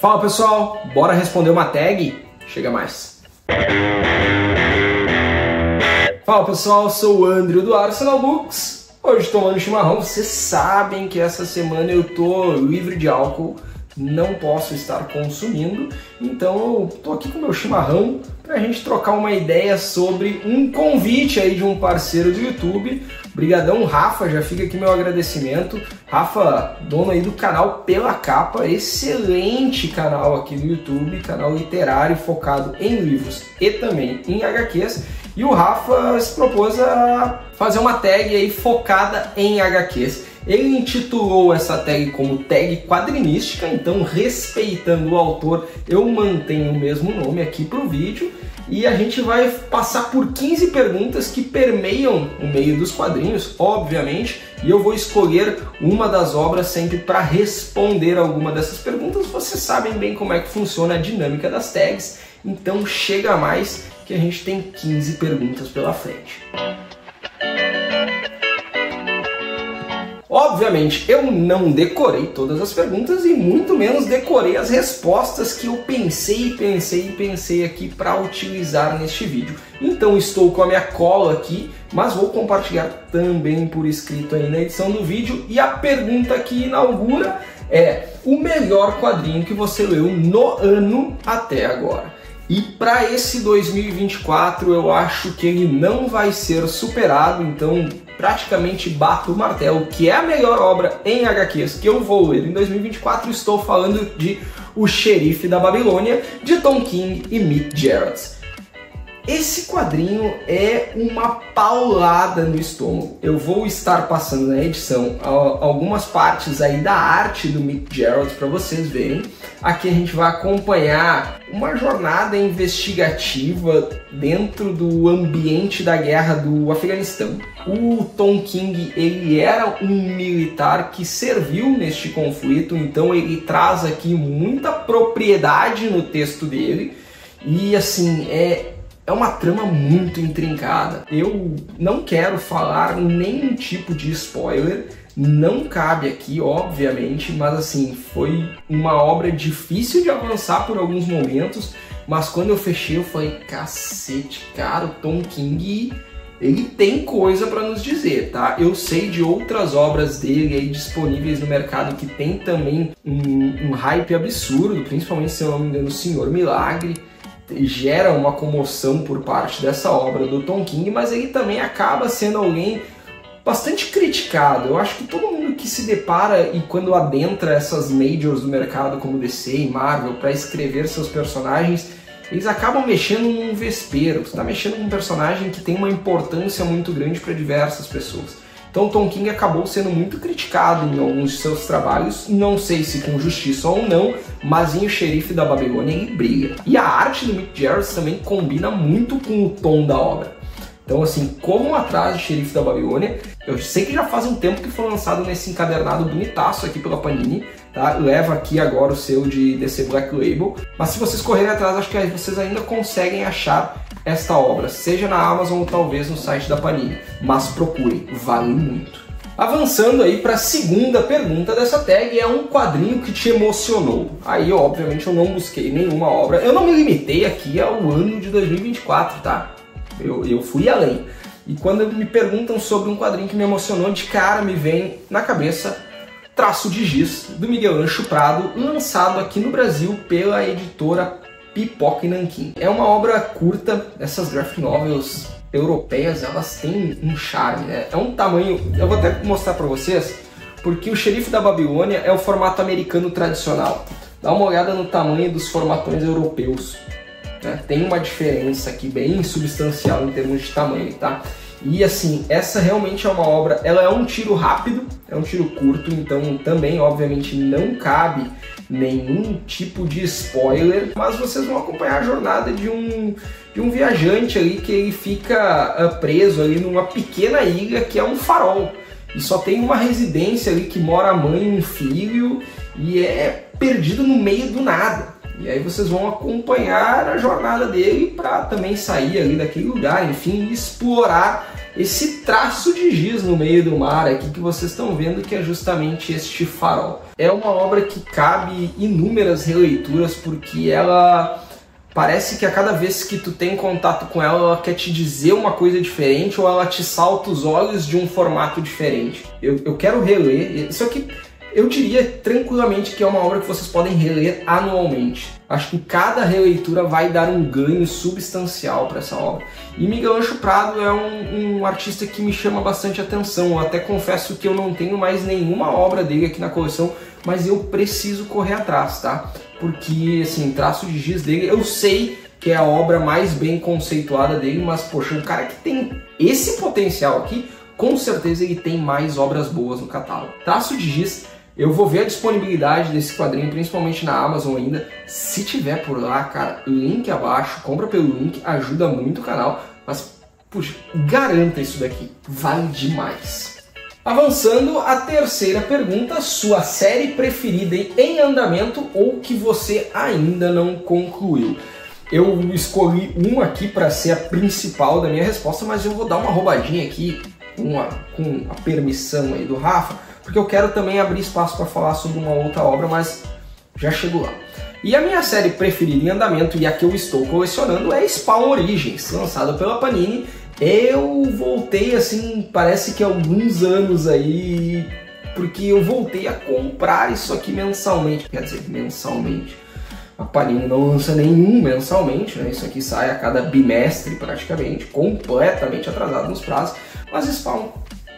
Fala pessoal, bora responder uma tag? Chega mais. Fala pessoal, sou o Andrew do Arsenal Books. Hoje tomando chimarrão. Vocês sabem que essa semana eu tô livre de álcool, não posso estar consumindo, então eu tô aqui com meu chimarrão pra gente trocar uma ideia sobre um convite aí de um parceiro do YouTube. Brigadão, Rafa, já fica aqui meu agradecimento. Rafa, dono aí do canal Pela Capa, excelente canal aqui no YouTube, canal literário focado em livros e também em HQs. E o Rafa se propôs a fazer uma tag aí focada em HQs. Ele intitulou essa tag como tag quadrinística, então respeitando o autor, eu mantenho o mesmo nome aqui para o vídeo. E a gente vai passar por 15 perguntas que permeiam o meio dos quadrinhos, obviamente, e eu vou escolher uma das obras sempre para responder alguma dessas perguntas. Vocês sabem bem como é que funciona a dinâmica das tags, então chega mais que a gente tem 15 perguntas pela frente. Obviamente, eu não decorei todas as perguntas e muito menos decorei as respostas que eu pensei aqui para utilizar neste vídeo. Então estou com a minha cola aqui, mas vou compartilhar também por escrito aí na edição do vídeo. E a pergunta que inaugura é: o melhor quadrinho que você leu no ano até agora? E para esse 2024 eu acho que ele não vai ser superado, então praticamente bato o martelo que é a melhor obra em HQs que eu vou ler em 2024. Estou falando de O Xerife da Babilônia, de Tom King e Mick Gerards. Esse quadrinho é uma paulada no estômago. Eu vou estar passando na edição algumas partes aí da arte do Mick Gerards para vocês verem. Aqui a gente vai acompanhar uma jornada investigativa dentro do ambiente da guerra do Afeganistão. O Tom King, ele era um militar que serviu neste conflito, então ele traz aqui muita propriedade no texto dele e assim, é uma trama muito intrincada. Eu não quero falar nenhum tipo de spoiler, não cabe aqui, obviamente, mas assim, foi uma obra difícil de avançar por alguns momentos, mas quando eu fechei eu falei, cacete, cara, o Tom King, ele tem coisa para nos dizer, tá? Eu sei de outras obras dele aí disponíveis no mercado que tem também um hype absurdo, principalmente, se eu não me engano, o Senhor Milagre, gera uma comoção por parte dessa obra do Tom King, mas ele também acaba sendo alguém bastante criticado. Eu acho que todo mundo que se depara e quando adentra essas majors do mercado como DC e Marvel para escrever seus personagens, eles acabam mexendo num vespeiro. Você está mexendo com um personagem que tem uma importância muito grande para diversas pessoas. Então o Tom King acabou sendo muito criticado em alguns de seus trabalhos, não sei se com justiça ou não, mas em O Xerife da Babilônia ele brilha. E a arte do Mick Gerards também combina muito com o tom da obra. Então assim, corram atrás de Xerife da Babilônia. Eu sei que já faz um tempo que foi lançado nesse encadernado bonitaço aqui pela Panini, tá? Leva aqui agora o selo de DC Black Label, mas se vocês correrem atrás, acho que vocês ainda conseguem achar esta obra, seja na Amazon ou talvez no site da Panini, mas procurem, vale muito. Avançando aí para a segunda pergunta dessa tag, é um quadrinho que te emocionou. Aí, obviamente, eu não busquei nenhuma obra, eu não me limitei aqui ao ano de 2024, tá? Eu fui além. E quando me perguntam sobre um quadrinho que me emocionou, de cara me vem na cabeça Traço de Giz, do Miguel Ancho Prado, lançado aqui no Brasil pela editora Pipoca e Nanquim. É uma obra curta, essas graphic novels europeias, elas têm um charme, né? É um tamanho, eu vou até mostrar para vocês, porque O Xerife da Babilônia é o formato americano tradicional. Dá uma olhada no tamanho dos formatões europeus, né? Tem uma diferença aqui bem substancial em termos de tamanho, tá? E assim, essa realmente é uma obra, ela é um tiro rápido, é um tiro curto, então também obviamente não cabe nenhum tipo de spoiler, mas vocês vão acompanhar a jornada de um viajante ali que ele fica preso ali numa pequena ilha que é um farol, e só tem uma residência ali que mora a mãe e um filho, e é perdido no meio do nada. E aí vocês vão acompanhar a jornada dele para também sair ali daquele lugar, enfim, explorar esse traço de giz no meio do mar aqui que vocês estão vendo, que é justamente este farol. É uma obra que cabe inúmeras releituras, porque ela parece que a cada vez que tu tem contato com ela, ela quer te dizer uma coisa diferente, ou ela te salta os olhos de um formato diferente. Eu quero reler, isso aqui eu diria tranquilamente que é uma obra que vocês podem reler anualmente. Acho que cada releitura vai dar um ganho substancial para essa obra. E Miguel Ancho Prado é um artista que me chama bastante atenção. Eu até confesso que eu não tenho mais nenhuma obra dele aqui na coleção, mas eu preciso correr atrás, tá? Porque, assim, traço de giz dele, eu sei que é a obra mais bem conceituada dele, mas, poxa, um cara que tem esse potencial aqui, com certeza ele tem mais obras boas no catálogo. Traço de giz, eu vou ver a disponibilidade desse quadrinho, principalmente na Amazon ainda. Se tiver por lá, cara, link abaixo, compra pelo link, ajuda muito o canal. Mas, puxa, garanta isso daqui, vale demais. Avançando, a terceira pergunta, sua série preferida em andamento ou que você ainda não concluiu? Eu escolhi um aqui para ser a principal da minha resposta, mas eu vou dar uma roubadinha aqui, com a permissão aí do Rafa, porque eu quero também abrir espaço para falar sobre uma outra obra, mas já chego lá. E a minha série preferida em andamento e a que eu estou colecionando é Spawn Origins, lançada pela Panini. Eu voltei, assim, parece que há alguns anos aí, porque eu voltei a comprar isso aqui mensalmente, quer dizer, mensalmente. A Panini não lança nenhum mensalmente, né? Isso aqui sai a cada bimestre praticamente, completamente atrasado nos prazos, mas Spawn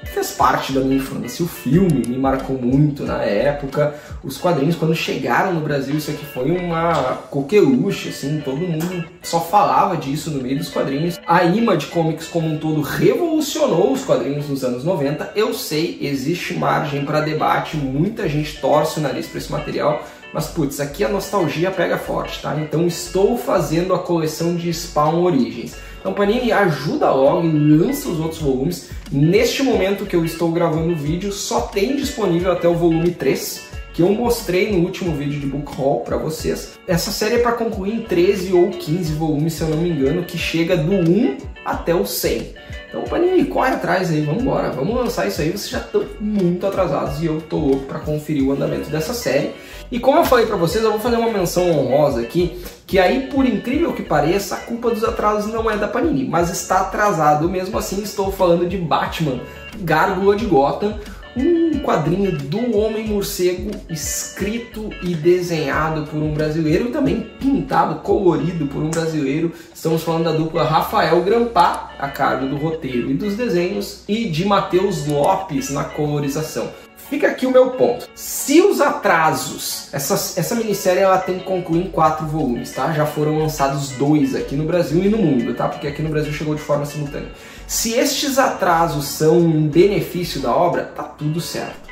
fez parte da minha infância. O filme me marcou muito na época. Os quadrinhos, quando chegaram no Brasil, isso aqui foi uma coqueluche, assim, todo mundo só falava disso no meio dos quadrinhos. A Image Comics como um todo revolucionou os quadrinhos nos anos 90. Eu sei, existe margem para debate, muita gente torce o nariz para esse material, mas putz, aqui a nostalgia pega forte, tá? Então estou fazendo a coleção de Spawn Origins. Então Panini, ajuda logo e lança os outros volumes. Neste momento que eu estou gravando o vídeo, só tem disponível até o volume 3, que eu mostrei no último vídeo de Book Haul para vocês. Essa série é para concluir em 13 ou 15 volumes, se eu não me engano, que chega do 1 até o 100. Então Panini, corre atrás aí, vamos embora, vamos lançar isso aí, vocês já estão muito atrasados e eu tô louco para conferir o andamento dessa série. E como eu falei para vocês, eu vou fazer uma menção honrosa aqui, que aí, por incrível que pareça, a culpa dos atrasos não é da Panini, mas está atrasado. Mesmo assim, estou falando de Batman, Gárgula de Gotham, um quadrinho do Homem-Morcego, escrito e desenhado por um brasileiro e também pintado, colorido por um brasileiro. Estamos falando da dupla Rafael Grampá, a cargo do roteiro e dos desenhos, e de Matheus Lopes na colorização. Fica aqui o meu ponto. Se os atrasos, essa minissérie ela tem que concluir em 4 volumes, tá? Já foram lançados 2 aqui no Brasil e no mundo, tá? Porque aqui no Brasil chegou de forma simultânea. Se estes atrasos são em benefício da obra, tá tudo certo.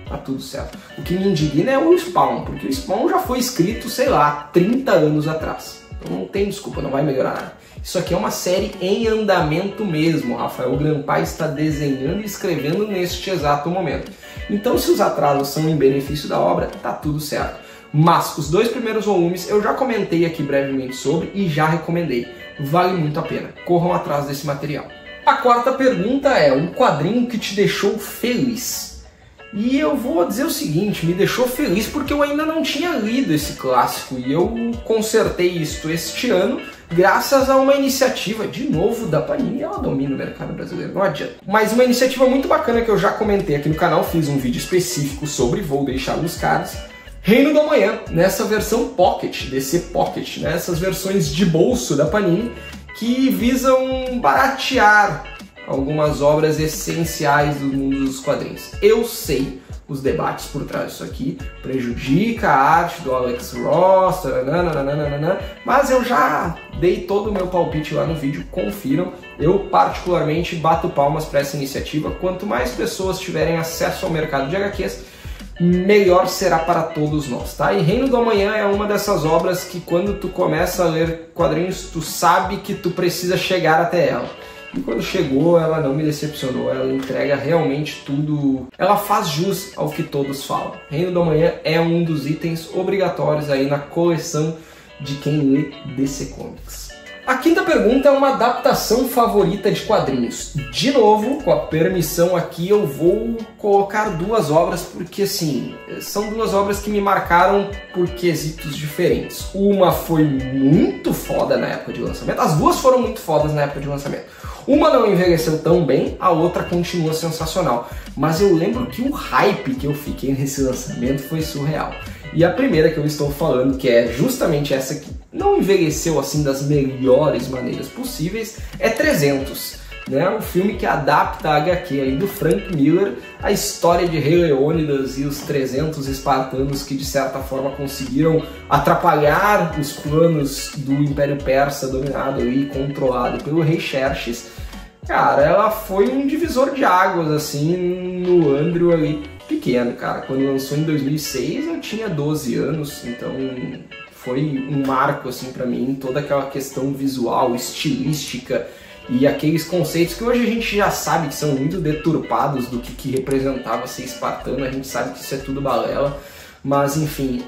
Tá tudo certo. O que me indigna é o Spawn, porque o Spawn já foi escrito, sei lá, 30 anos atrás. Então não tem desculpa, não vai melhorar nada. Isso aqui é uma série em andamento mesmo. Rafael Grampá está desenhando e escrevendo neste exato momento. Então, se os atrasos são em benefício da obra, tá tudo certo. Mas os 2 primeiros volumes eu já comentei aqui brevemente sobre e já recomendei. Vale muito a pena. Corram atrás desse material. A quarta pergunta é: um quadrinho que te deixou feliz? E eu vou dizer o seguinte, me deixou feliz porque eu ainda não tinha lido esse clássico e eu consertei isto este ano graças a uma iniciativa, de novo, da Panini. Ela domina o mercado brasileiro, não adianta. Mas uma iniciativa muito bacana que eu já comentei aqui no canal, fiz um vídeo específico sobre, vou deixar nos cards. Reino do Amanhã, nessa versão Pocket, DC Pocket, né? Essas versões de bolso da Panini que visam baratear algumas obras essenciais do mundo dos quadrinhos. Eu sei os debates por trás disso aqui, prejudica a arte do Alex Ross, mas eu já dei todo o meu palpite lá no vídeo, confiram. Eu particularmente bato palmas para essa iniciativa. Quanto mais pessoas tiverem acesso ao mercado de HQs, melhor será para todos nós, tá? E Reino do Amanhã é uma dessas obras que quando tu começa a ler quadrinhos, tu sabe que tu precisa chegar até ela. E quando chegou, ela não me decepcionou, ela entrega realmente tudo, ela faz jus ao que todos falam. Reino do Amanhã é um dos itens obrigatórios aí na coleção de quem lê DC Comics. A quinta pergunta é uma adaptação favorita de quadrinhos. De novo, com a permissão aqui, eu vou colocar duas obras porque, assim, são duas obras que me marcaram por quesitos diferentes. Uma foi muito foda na época de lançamento, as duas foram muito fodas na época de lançamento. Uma não envelheceu tão bem, a outra continua sensacional. Mas eu lembro que o hype que eu fiquei nesse lançamento foi surreal. E a primeira que eu estou falando, que é justamente essa que não envelheceu assim das melhores maneiras possíveis, é 300, né? Um filme que adapta a HQ aí do Frank Miller, a história de Rei Leônidas e os 300 espartanos que de certa forma conseguiram atrapalhar os planos do Império Persa dominado e controlado pelo Rei Xerxes. Cara, ela foi um divisor de águas assim no Andrew ali pequeno, cara. Quando lançou em 2006 eu tinha 12 anos, então foi um marco assim para mim, toda aquela questão visual, estilística e aqueles conceitos que hoje a gente já sabe que são muito deturpados do que representava ser espartano, a gente sabe que isso é tudo balela, mas enfim,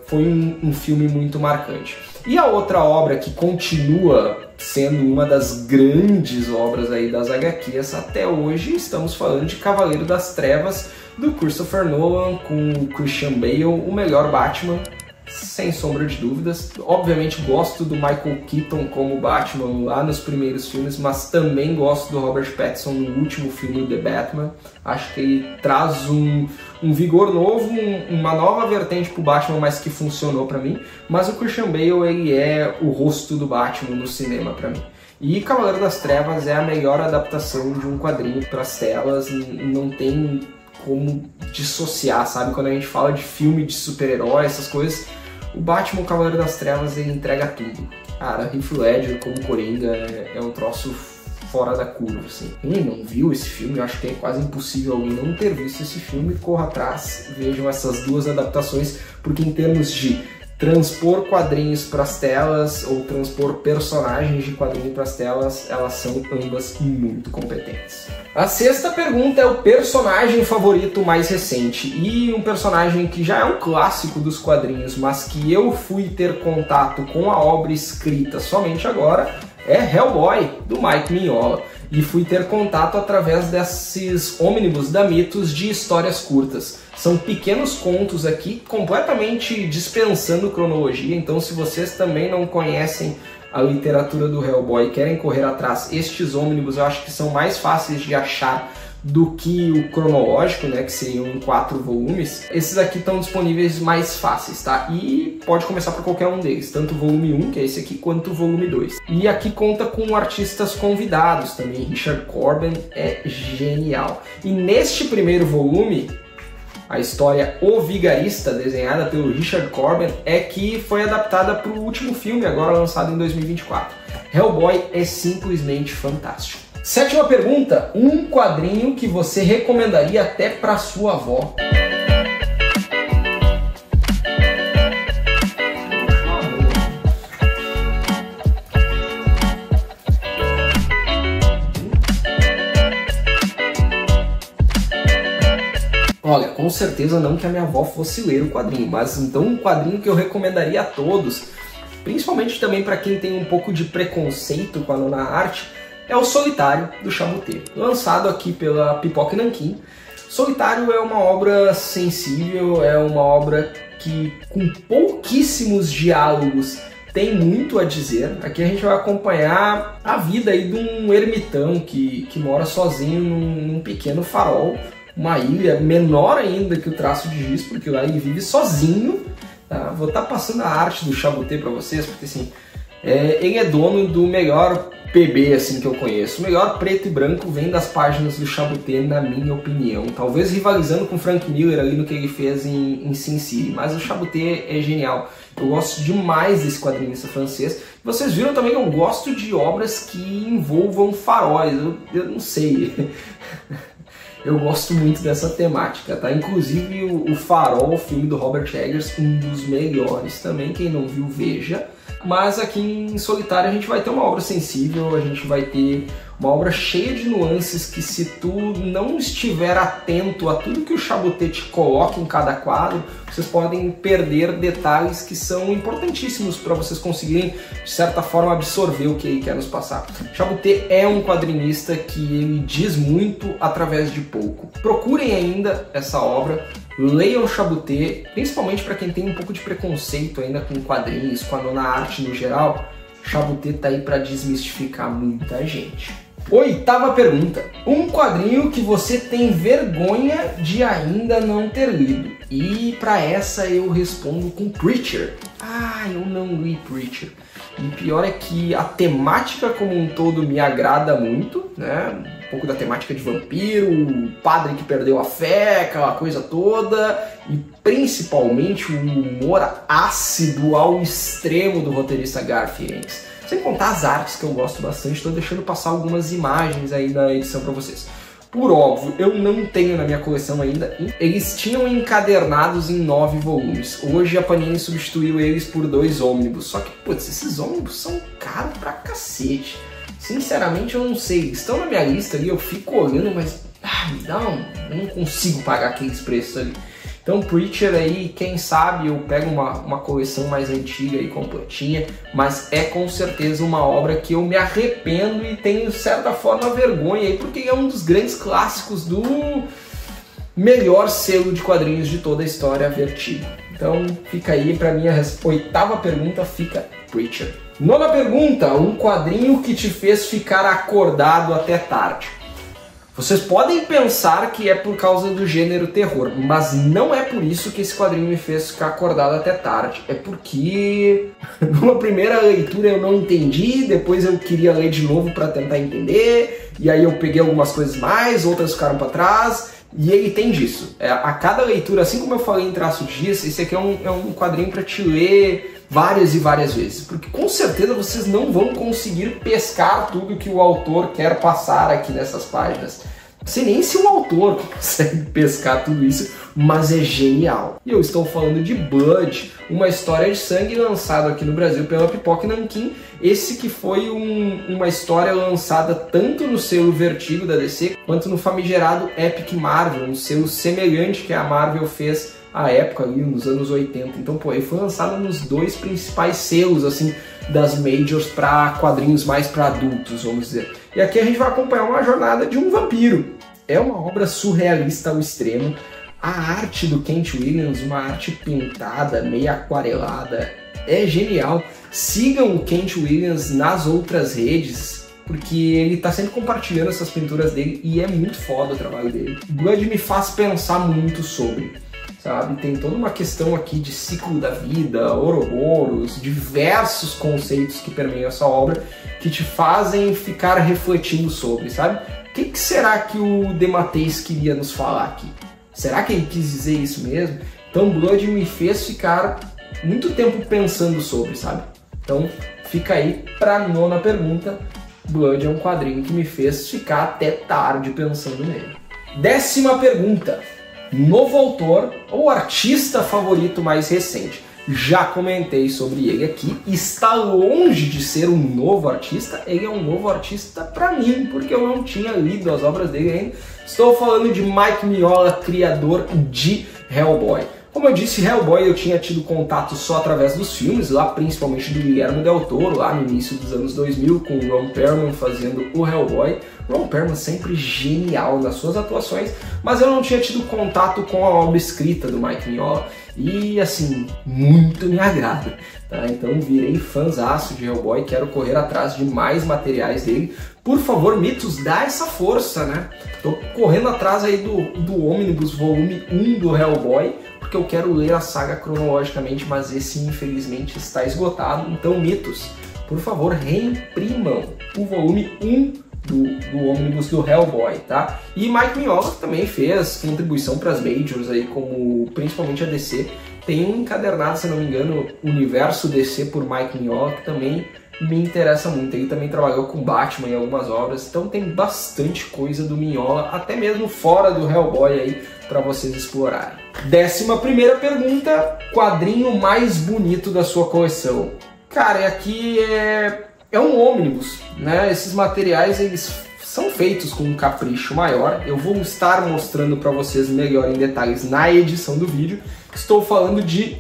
foi um filme muito marcante. E a outra obra que continua sendo uma das grandes obras aí das HQs até hoje, estamos falando de Cavaleiro das Trevas, do Christopher Nolan com o Christian Bale, o melhor Batman, sem sombra de dúvidas. Obviamente gosto do Michael Keaton como Batman lá nos primeiros filmes, mas também gosto do Robert Pattinson no último filme, The Batman. Acho que ele traz um vigor novo, uma nova vertente pro Batman, mas que funcionou pra mim. Mas o Christian Bale, ele é o rosto do Batman no cinema pra mim. E Cavaleiro das Trevas é a melhor adaptação de um quadrinho pras telas, não tem como dissociar, sabe? Quando a gente fala de filme de super-herói, essas coisas, o Batman, o Cavaleiro das Trevas, ele entrega tudo. Cara, Heath Ledger como Coringa é um troço fora da curva, assim. Quem não viu esse filme, eu acho que é quase impossível alguém não ter visto esse filme. Corra atrás, vejam essas duas adaptações, porque em termos de transpor quadrinhos para as telas ou transpor personagens de quadrinho para as telas, elas são ambas muito competentes. A sexta pergunta é o personagem favorito mais recente, e um personagem que já é um clássico dos quadrinhos, mas que eu fui ter contato com a obra escrita somente agora, é Hellboy, do Mike Mignola. E fui ter contato através desses ônibus da Mitos de histórias curtas. São pequenos contos aqui, completamente dispensando cronologia, então se vocês também não conhecem a literatura do Hellboy e querem correr atrás, estes ônibus eu acho que são mais fáceis de achar do que o cronológico, né, que seriam em 4 volumes. Esses aqui estão disponíveis mais fáceis, tá? E pode começar por qualquer um deles, tanto o volume 1, que é esse aqui, quanto o volume 2. E aqui conta com artistas convidados também, Richard Corben é genial. E neste primeiro volume, a história O Vigarista, desenhada pelo Richard Corben, é que foi adaptada para o último filme, agora lançado em 2024. Hellboy é simplesmente fantástico. Sétima pergunta, um quadrinho que você recomendaria até para sua avó? Olha, com certeza não que a minha avó fosse ler o quadrinho, mas então um quadrinho que eu recomendaria a todos, principalmente também para quem tem um pouco de preconceito com a nona arte, é o Solitário, do Chaboté, lançado aqui pela Pipoca Nanquim. Solitário é uma obra sensível, é uma obra que com pouquíssimos diálogos tem muito a dizer. Aqui a gente vai acompanhar a vida aí de um ermitão que mora sozinho num pequeno farol, uma ilha menor ainda que o Traço de Giz, porque lá ele vive sozinho. Tá? Vou estar passando a arte do Chaboté para vocês, porque assim, ele é dono do melhor PB assim que eu conheço. O melhor preto e branco vem das páginas do Chaboté, na minha opinião. Talvez rivalizando com Frank Miller ali no que ele fez em Sin City, mas o Chaboté é genial. Eu gosto demais desse quadrinista francês. Vocês viram também que eu gosto de obras que envolvam faróis. Eu não sei. Eu gosto muito dessa temática, tá? Inclusive o Farol, o filme do Robert Eggers, um dos melhores também. Quem não viu, veja. Mas aqui em Solitário a gente vai ter uma obra sensível, a gente vai ter Uma obra cheia de nuances que, se tu não estiver atento a tudo que o Chaboté te coloca em cada quadro, vocês podem perder detalhes que são importantíssimos para vocês conseguirem, de certa forma, absorver o que ele quer nos passar. Chaboté é um quadrinista que ele diz muito através de pouco. Procurem ainda essa obra, leiam Chaboté, principalmente para quem tem um pouco de preconceito ainda com quadrinhos, com a nona arte no geral. Chaboté tá aí para desmistificar muita gente. 8ª pergunta. Um quadrinho que você tem vergonha de ainda não ter lido. E para essa eu respondo com Preacher. Eu não li Preacher. E pior é que a temática como um todo me agrada muito, né? Um pouco da temática de vampiro, o padre que perdeu a fé, aquela coisa toda, e principalmente o humor ácido ao extremo do roteirista Garth Ennis. Sem contar as artes que eu gosto bastante, estou deixando passar algumas imagens aí da edição para vocês. Por óbvio, eu não tenho na minha coleção ainda. Eles tinham encadernados em 9 volumes. Hoje a Panini substituiu eles por 2 ônibus. Só que, putz, esses ônibus são caros pra cacete. Sinceramente, eu não sei. Estão na minha lista ali, eu fico olhando, mas eu não consigo pagar aqueles preços ali. Então, Preacher aí, quem sabe eu pego uma coleção mais antiga e completinha, mas é com certeza uma obra que eu me arrependo e tenho, de certa forma, vergonha aí, porque é um dos grandes clássicos do melhor selo de quadrinhos de toda a história, Vertigo. Então, fica aí, para minha 8ª pergunta, fica Preacher. 9ª pergunta, um quadrinho que te fez ficar acordado até tarde. Vocês podem pensar que é por causa do gênero terror, mas não é por isso que esse quadrinho me fez ficar acordado até tarde. É porque numa primeira leitura eu não entendi, depois eu queria ler de novo para tentar entender, e aí eu peguei algumas coisas mais, outras ficaram para trás, e ele tem disso. A cada leitura, assim como eu falei em Traço Dias, esse aqui é um quadrinho para te ler várias e várias vezes, porque com certeza vocês não vão conseguir pescar tudo que o autor quer passar aqui nessas páginas. Não sei nem se o autor consegue pescar tudo isso, mas é genial. E eu estou falando de Blood, uma história de sangue lançada aqui no Brasil pela Pipoca Nanquim. Esse que foi uma história lançada tanto no selo Vertigo da DC, quanto no famigerado Epic Marvel, um selo semelhante que a Marvel fez à época, ali nos anos 80. Então, pô, ele foi lançado nos 2 principais selos, assim, das majors para quadrinhos mais para adultos, vamos dizer. E aqui a gente vai acompanhar uma jornada de um vampiro. É uma obra surrealista ao extremo. A arte do Kent Williams, uma arte pintada, meio aquarelada, é genial. Sigam o Kent Williams nas outras redes, porque ele tá sempre compartilhando essas pinturas dele e é muito foda o trabalho dele. Blood me faz pensar muito sobre, sabe? Tem toda uma questão aqui de ciclo da vida, Ouroboros, diversos conceitos que permeiam essa obra que te fazem ficar refletindo sobre, sabe? O que será que o DeMatteis queria nos falar aqui? Será que ele quis dizer isso mesmo? Então Blood me fez ficar muito tempo pensando sobre, sabe? Então fica aí para a 9ª pergunta. Blood é um quadrinho que me fez ficar até tarde pensando nele. 10ª pergunta. Novo autor ou artista favorito mais recente? Já comentei sobre ele aqui, está longe de ser um novo artista, ele é um novo artista para mim, porque eu não tinha lido as obras dele ainda. Estou falando de Mike Mignola, criador de Hellboy. Como eu disse, Hellboy eu tinha tido contato só através dos filmes, lá principalmente do Guillermo del Toro, lá no início dos anos 2000, com o Ron Perlman fazendo o Hellboy. Ron Perlman sempre genial nas suas atuações, mas eu não tinha tido contato com a obra escrita do Mike Mignola e, assim, muito me agrada. Tá? Então virei fãzaço de Hellboy, quero correr atrás de mais materiais dele. Por favor, Mitos, dá essa força, né? Tô correndo atrás aí do Omnibus volume 1 do Hellboy, porque eu quero ler a saga cronologicamente, mas esse infelizmente está esgotado. Então, Mitos, por favor, reimprimam o volume 1 do Omnibus do Hellboy, tá? E Mike Mignola também fez contribuição para as majors aí, como principalmente a DC. Tem um encadernado, se não me engano, Universo DC por Mike Mignola, que também me interessa muito. Ele também trabalhou com Batman em algumas obras, então tem bastante coisa do Mignola, até mesmo fora do Hellboy aí, para vocês explorarem. 11ª pergunta, quadrinho mais bonito da sua coleção? Cara, aqui é um ônibus, né? Esses materiais eles são feitos com um capricho maior. Eu vou estar mostrando para vocês melhor em detalhes na edição do vídeo. Estou falando de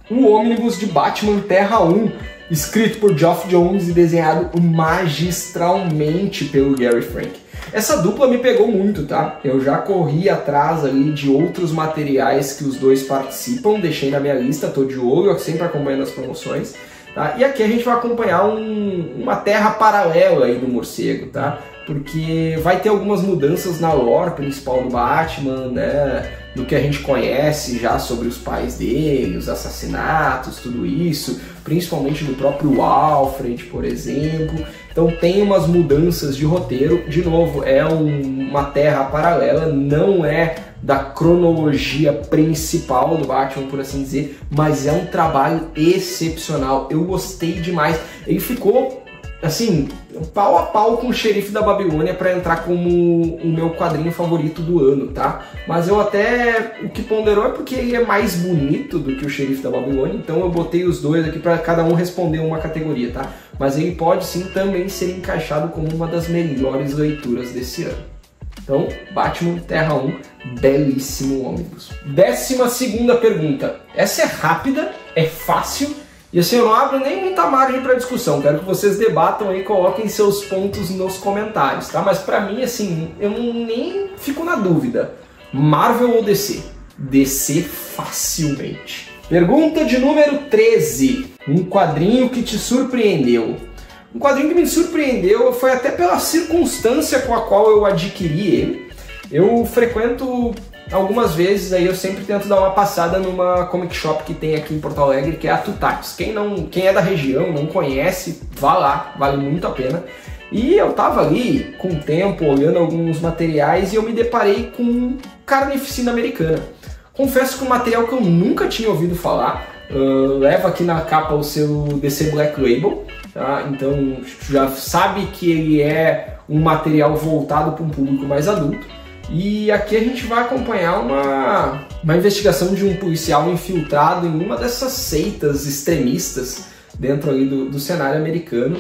O Ônibus de Batman Terra 1, escrito por Geoff Johns e desenhado magistralmente pelo Gary Frank. Essa dupla me pegou muito, tá? Eu já corri atrás ali de outros materiais que os dois participam, deixei na minha lista, tô de olho, sempre acompanhando as promoções. Tá? E aqui a gente vai acompanhar uma terra paralela aí do morcego, tá? Porque vai ter algumas mudanças na lore principal do Batman, né? Do que a gente conhece já sobre os pais dele, os assassinatos, tudo isso, principalmente do próprio Alfred, por exemplo. Então tem umas mudanças de roteiro. De novo, é uma terra paralela, não é da cronologia principal do Batman, por assim dizer, mas é um trabalho excepcional. Eu gostei demais. Ele ficou, assim, pau a pau com o Xerife da Babilônia para entrar como o meu quadrinho favorito do ano, tá? Mas eu até, o que ponderou é porque ele é mais bonito do que o Xerife da Babilônia, então eu botei os dois aqui para cada um responder uma categoria, tá? Mas ele pode sim também ser encaixado como uma das melhores leituras desse ano. Então, Batman Terra 1, belíssimo ônibus. 12ª pergunta. Essa é rápida, é fácil, e assim, eu não abro nem muita margem para discussão. Quero que vocês debatam aí, coloquem seus pontos nos comentários, tá? Mas pra mim, assim, eu nem fico na dúvida. Marvel ou DC? DC facilmente. Pergunta de número 13. Um quadrinho que te surpreendeu. Um quadrinho que me surpreendeu foi até pela circunstância com a qual eu adquiri ele. Eu frequento algumas vezes, aí eu sempre tento dar uma passada numa comic shop que tem aqui em Porto Alegre, que é a Tutatis. Quem é da região, não conhece, vá lá, vale muito a pena. E eu tava ali com o tempo, olhando alguns materiais, e eu me deparei com Carnificina Americana. Confesso que um material que eu nunca tinha ouvido falar, leva aqui na capa o seu DC Black Label, tá? Então já sabe que ele é um material voltado para um público mais adulto. E aqui a gente vai acompanhar uma investigação de um policial infiltrado em uma dessas seitas extremistas dentro ali do cenário americano.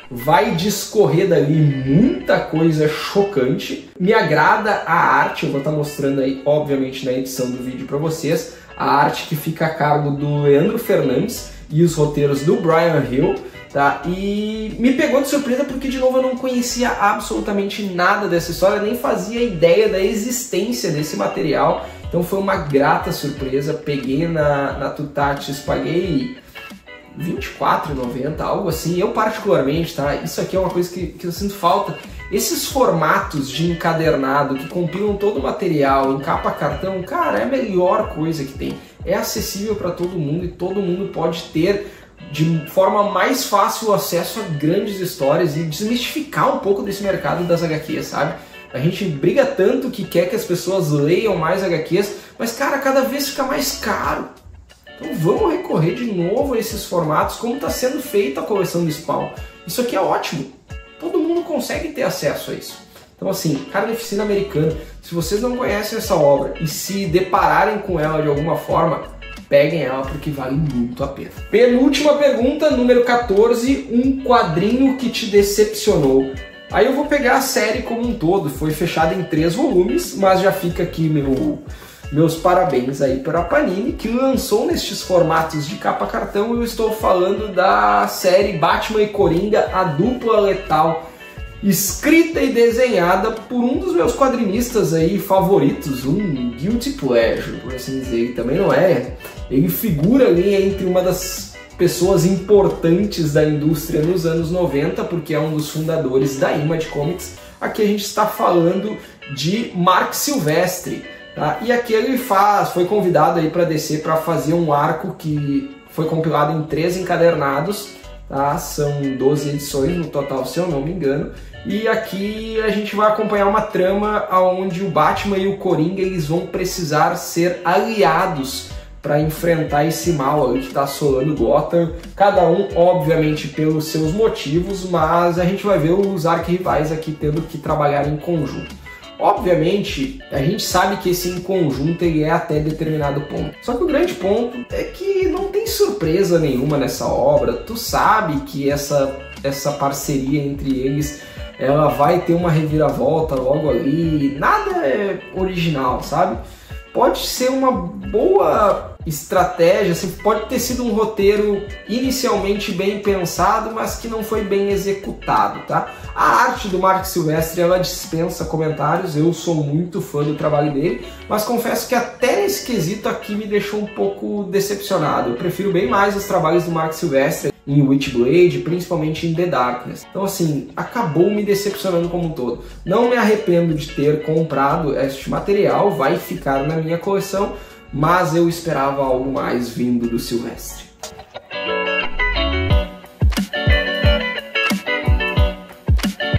Vai discorrer dali muita coisa chocante. Me agrada a arte, eu vou estar mostrando aí, obviamente, na edição do vídeo para vocês, a arte que fica a cargo do Leandro Fernandes e os roteiros do Brian Hill. Tá? E me pegou de surpresa porque, de novo, eu não conhecia absolutamente nada dessa história, nem fazia ideia da existência desse material. Então foi uma grata surpresa. Peguei na Tutatis, paguei R$24,90, algo assim. Eu particularmente, tá? Isso aqui é uma coisa que eu sinto falta. Esses formatos de encadernado que compilam todo o material em capa cartão, cara, é a melhor coisa que tem. É acessível para todo mundo e todo mundo pode ter de forma mais fácil o acesso a grandes histórias e desmistificar um pouco desse mercado das HQs, sabe? A gente briga tanto que quer que as pessoas leiam mais HQs, mas, cara, cada vez fica mais caro. Então vamos recorrer de novo a esses formatos, como está sendo feita a coleção do Spawn. Isso aqui é ótimo. Todo mundo consegue ter acesso a isso. Então, assim, Carnificina Americana, se vocês não conhecem essa obra e se depararem com ela de alguma forma, peguem ela porque vale muito a pena. Penúltima pergunta, número 14, um quadrinho que te decepcionou. Aí eu vou pegar a série como um todo, foi fechada em 3 volumes, mas já fica aqui meus parabéns aí para a Panini, que lançou nestes formatos de capa cartão. Eu estou falando da série Batman e Coringa, a dupla letal, escrita e desenhada por um dos meus quadrinistas aí favoritos, um guilty pleasure, por assim dizer. Ele também não é, ele figura ali entre uma das pessoas importantes da indústria nos anos 90, porque é um dos fundadores da Image Comics. Aqui a gente está falando de Marc Silvestre, tá? E aqui ele foi convidado aí para DC para fazer um arco que foi compilado em 3 encadernados, tá? São 12 edições no total, se eu não me engano. E aqui a gente vai acompanhar uma trama onde o Batman e o Coringa eles vão precisar ser aliados para enfrentar esse mal ali que está assolando Gotham. Cada um, obviamente, pelos seus motivos, mas a gente vai ver os arquirrivais aqui tendo que trabalhar em conjunto. Obviamente, a gente sabe que esse em conjunto ele é até determinado ponto. Só que o grande ponto é que não tem surpresa nenhuma nessa obra. Tu sabe que essa parceria entre eles ela vai ter uma reviravolta logo ali, nada é original, sabe? Pode ser uma boa estratégia, assim, pode ter sido um roteiro inicialmente bem pensado, mas que não foi bem executado, tá? A arte do Marc Silvestre, ela dispensa comentários, eu sou muito fã do trabalho dele, mas confesso que até nesse quesito aqui me deixou um pouco decepcionado. Eu prefiro bem mais os trabalhos do Marc Silvestre em Witchblade, principalmente em The Darkness. Então assim, acabou me decepcionando como um todo. Não me arrependo de ter comprado este material, vai ficar na minha coleção, mas eu esperava algo mais vindo do Silvestre.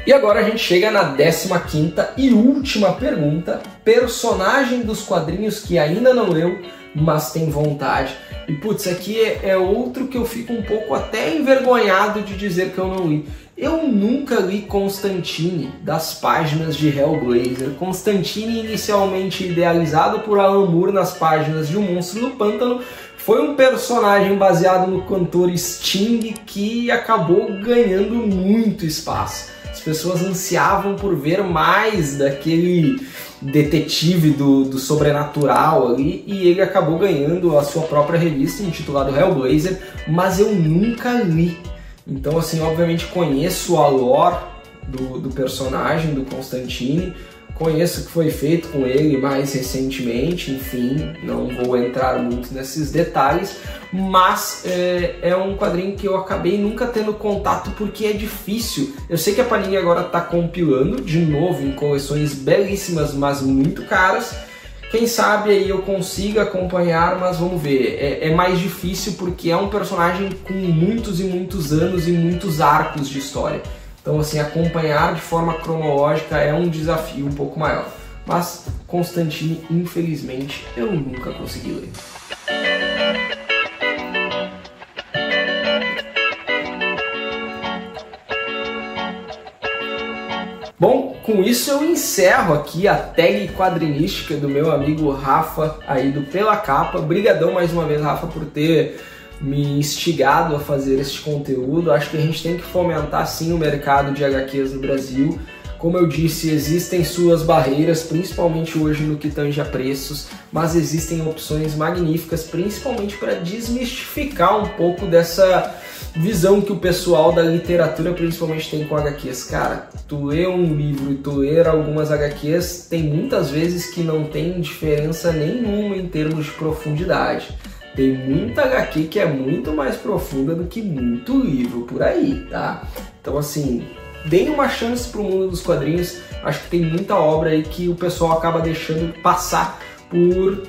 E agora a gente chega na 15ª e última pergunta: personagem dos quadrinhos que ainda não leu, mas tem vontade. E putz, aqui é outro que eu fico um pouco até envergonhado de dizer que eu não li. Eu nunca li Constantine das páginas de Hellblazer. Constantine, inicialmente idealizado por Alan Moore nas páginas de O Monstro do Pântano, foi um personagem baseado no cantor Sting que acabou ganhando muito espaço. As pessoas ansiavam por ver mais daquele detetive do sobrenatural ali, e ele acabou ganhando a sua própria revista intitulada Hellblazer, mas eu nunca li. Então assim, obviamente conheço a lore do personagem, do Constantine, conheço o que foi feito com ele mais recentemente, enfim, não vou entrar muito nesses detalhes, mas é um quadrinho que eu acabei nunca tendo contato porque é difícil. Eu sei que a Panini agora está compilando de novo em coleções belíssimas, mas muito caras. Quem sabe aí eu consiga acompanhar, mas vamos ver. É mais difícil porque é um personagem com muitos e muitos anos e muitos arcos de história. Então assim, acompanhar de forma cronológica é um desafio um pouco maior. Mas Constantine, infelizmente, eu nunca consegui ler. Bom, com isso eu encerro aqui a tag quadrinística do meu amigo Rafa aí do Pela Capa. Brigadão mais uma vez, Rafa, por ter me instigado a fazer este conteúdo. Acho que a gente tem que fomentar sim o mercado de HQs no Brasil. Como eu disse, existem suas barreiras, principalmente hoje no que tange a preços, mas existem opções magníficas, principalmente para desmistificar um pouco dessa visão que o pessoal da literatura principalmente tem com HQs. Cara, tu lê um livro e tu ler algumas HQs, tem muitas vezes que não tem diferença nenhuma em termos de profundidade. Tem muita HQ que é muito mais profunda do que muito livro por aí, tá? Então assim, deem uma chance pro mundo dos quadrinhos. Acho que tem muita obra aí que o pessoal acaba deixando passar por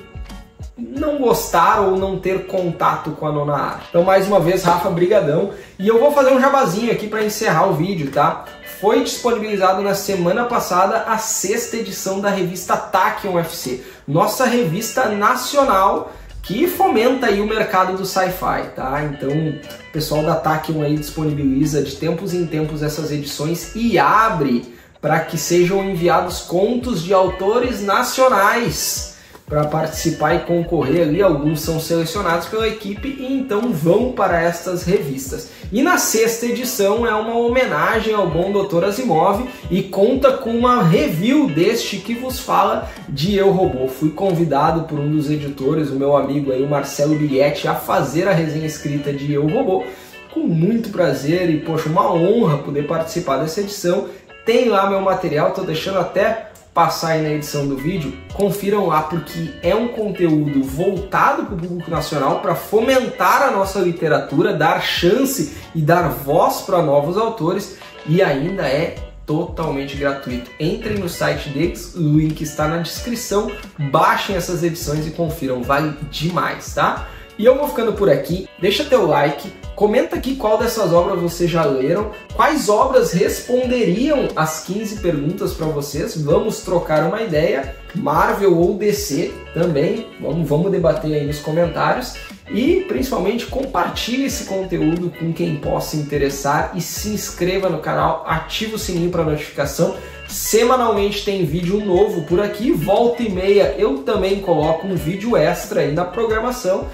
não gostar ou não ter contato com a nona arte. Então mais uma vez, Rafa, brigadão. E eu vou fazer um jabazinho aqui para encerrar o vídeo, tá? Foi disponibilizado na semana passada a 6ª edição da revista Tachyon FC, nossa revista nacional que fomenta aí o mercado do sci-fi, tá? Então o pessoal da Tachyon aí disponibiliza de tempos em tempos essas edições e abre para que sejam enviados contos de autores nacionais para participar e concorrer ali. Alguns são selecionados pela equipe e então vão para estas revistas. E na 6ª edição é uma homenagem ao bom Dr. Asimov e conta com uma review deste que vos fala de Eu, Robô. Fui convidado por um dos editores, o meu amigo aí, o Marcelo Biglietti, a fazer a resenha escrita de Eu, Robô, com muito prazer e, poxa, uma honra poder participar dessa edição. Tem lá meu material, tô deixando até passar aí na edição do vídeo, confiram lá porque é um conteúdo voltado para o público nacional para fomentar a nossa literatura, dar chance e dar voz para novos autores e ainda é totalmente gratuito. Entrem no site deles, o link está na descrição, baixem essas edições e confiram, vale demais, tá? E eu vou ficando por aqui, deixa teu like, comenta aqui qual dessas obras vocês já leram, quais obras responderiam as 15 perguntas para vocês, vamos trocar uma ideia, Marvel ou DC também, vamos debater aí nos comentários e principalmente compartilhe esse conteúdo com quem possa interessar e se inscreva no canal, ative o sininho para notificação. Semanalmente tem vídeo novo por aqui, volta e meia eu também coloco um vídeo extra aí na programação.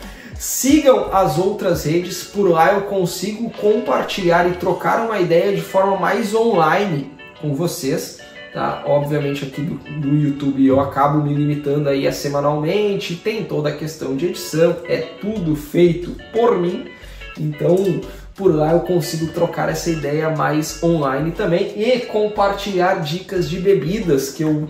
Sigam as outras redes, por lá eu consigo compartilhar e trocar uma ideia de forma mais online com vocês, tá? Obviamente aqui do YouTube eu acabo me limitando aí a semanalmente, tem toda a questão de edição, é tudo feito por mim, então por lá eu consigo trocar essa ideia mais online também e compartilhar dicas de bebidas que eu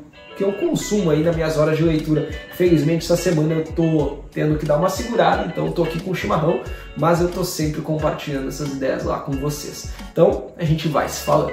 consumo aí nas minhas horas de leitura. Felizmente essa semana eu tô tendo que dar uma segurada, então eu tô aqui com o chimarrão, mas eu tô sempre compartilhando essas ideias lá com vocês. Então a gente vai se falando.